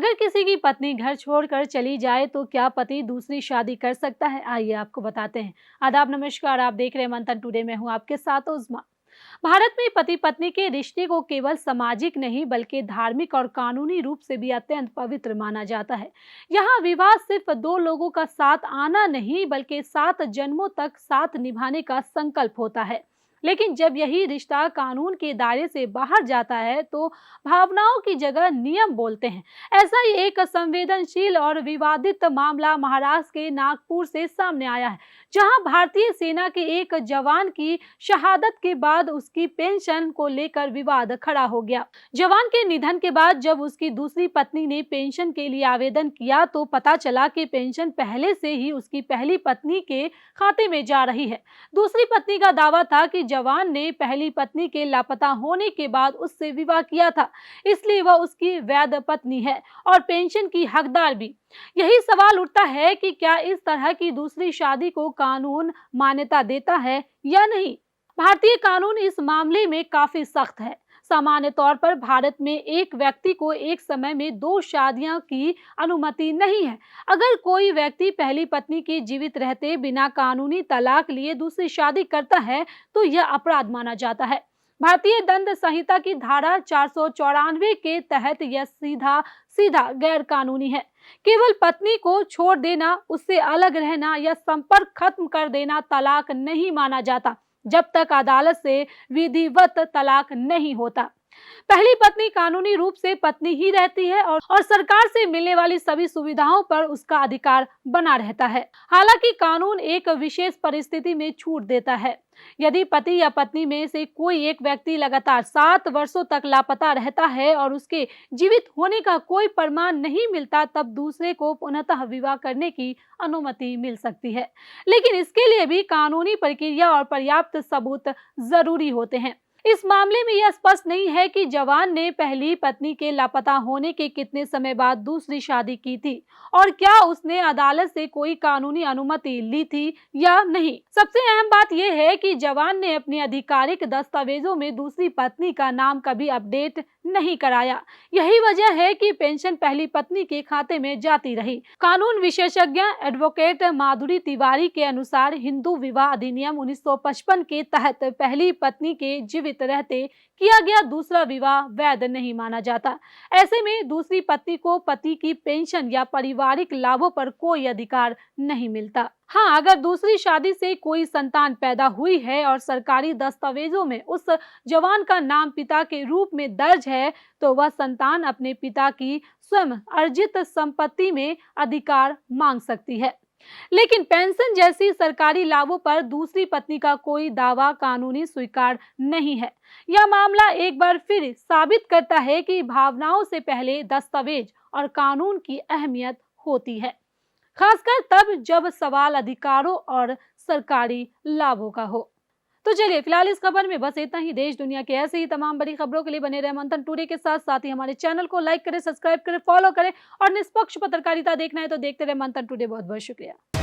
अगर किसी की पत्नी घर छोड़कर चली जाए तो क्या पति दूसरी शादी कर सकता है? आइए आपको बताते हैं। आदाब, नमस्कार। आप देख रहे हैं मंथन टुडे में हूं आपके साथ उस्मा। भारत में पति पत्नी के रिश्ते को केवल सामाजिक नहीं बल्कि धार्मिक और कानूनी रूप से भी अत्यंत पवित्र माना जाता है। यहाँ विवाह सिर्फ दो लोगों का साथ आना नहीं बल्कि 7 जन्मों तक साथ निभाने का संकल्प होता है। लेकिन जब यही रिश्ता कानून के दायरे से बाहर जाता है तो भावनाओं की जगह नियम बोलते हैं। ऐसा ही एक संवेदनशील और विवादित मामला महाराष्ट्र के नागपुर से सामने आया है, जहां भारतीय सेना के एक जवान की शहादत के बाद उसकी पेंशन को लेकर विवाद खड़ा हो गया। जवान के निधन के बाद जब उसकी दूसरी पत्नी ने पेंशन के लिए आवेदन किया तो पता चला कि पेंशन पहले से ही उसकी पहली पत्नी के खाते में जा रही है। दूसरी पत्नी का दावा था कि जवान ने पहली पत्नी के लापता होने के बाद उससे विवाह किया था, इसलिए वह उसकी वैध पत्नी है और पेंशन की हकदार भी। यही सवाल उठता है कि क्या इस तरह की दूसरी शादी को कानून मान्यता देता है या नहीं। भारतीय कानून इस मामले में काफी सख्त है। सामान्य तौर पर भारत में एक व्यक्ति को एक समय में 2 शादियां की अनुमति नहीं है। अगर कोई व्यक्ति पहली पत्नी के जीवित रहते बिना कानूनी तलाक लिए दूसरी शादी करता है तो यह अपराध माना जाता है। भारतीय दंड संहिता की धारा 494 के तहत यह सीधा सीधा गैर कानूनी है। केवल पत्नी को छोड़ देना, उससे अलग रहना या संपर्क खत्म कर देना तलाक नहीं माना जाता जब तक अदालत से विधिवत तलाक नहीं होता। पहली पत्नी कानूनी रूप से पत्नी ही रहती है और सरकार से मिलने वाली सभी सुविधाओं पर उसका अधिकार बना रहता है। हालांकि कानून एक विशेष परिस्थिति में छूट देता है। यदि पति या पत्नी में से कोई एक व्यक्ति लगातार 7 वर्षों तक लापता रहता है और उसके जीवित होने का कोई प्रमाण नहीं मिलता, तब दूसरे को पुनः विवाह करने की अनुमति मिल सकती है। लेकिन इसके लिए भी कानूनी प्रक्रिया और पर्याप्त सबूत जरूरी होते हैं। इस मामले में यह स्पष्ट नहीं है कि जवान ने पहली पत्नी के लापता होने के कितने समय बाद दूसरी शादी की थी और क्या उसने अदालत से कोई कानूनी अनुमति ली थी या नहीं। सबसे अहम बात यह है कि जवान ने अपने आधिकारिक दस्तावेजों में दूसरी पत्नी का नाम कभी अपडेट नहीं कराया। यही वजह है कि पेंशन पहली पत्नी के खाते में जाती रही। कानून विशेषज्ञ एडवोकेट माधुरी तिवारी के अनुसार हिंदू विवाह अधिनियम 1955 के तहत पहली पत्नी के जीवित रहते किया गया दूसरा विवाह वैध नहीं माना जाता। ऐसे में दूसरी पत्नी को पति की पेंशन या पारिवारिक लाभों पर कोई अधिकार नहीं मिलता। हाँ, अगर दूसरी शादी से कोई संतान पैदा हुई है और सरकारी दस्तावेजों में उस जवान का नाम पिता के रूप में दर्ज है तो वह संतान अपने पिता की स्वयं अर्जित संपत्ति में अधिकार मांग सकती है। लेकिन पेंशन जैसी सरकारी लाभों पर दूसरी पत्नी का कोई दावा कानूनी स्वीकार नहीं है। यह मामला एक बार फिर साबित करता है कि भावनाओं से पहले दस्तावेज और कानून की अहमियत होती है, खासकर तब जब सवाल अधिकारों और सरकारी लाभों का हो। तो चलिए फिलहाल इस खबर में बस इतना ही। देश दुनिया के ऐसे ही तमाम बड़ी खबरों के लिए बने रहे मंथन टुडे के साथ। साथ ही हमारे चैनल को लाइक करें, सब्सक्राइब करें, फॉलो करें और निष्पक्ष पत्रकारिता देखना है तो देखते रहे मंथन टुडे। बहुत बहुत शुक्रिया।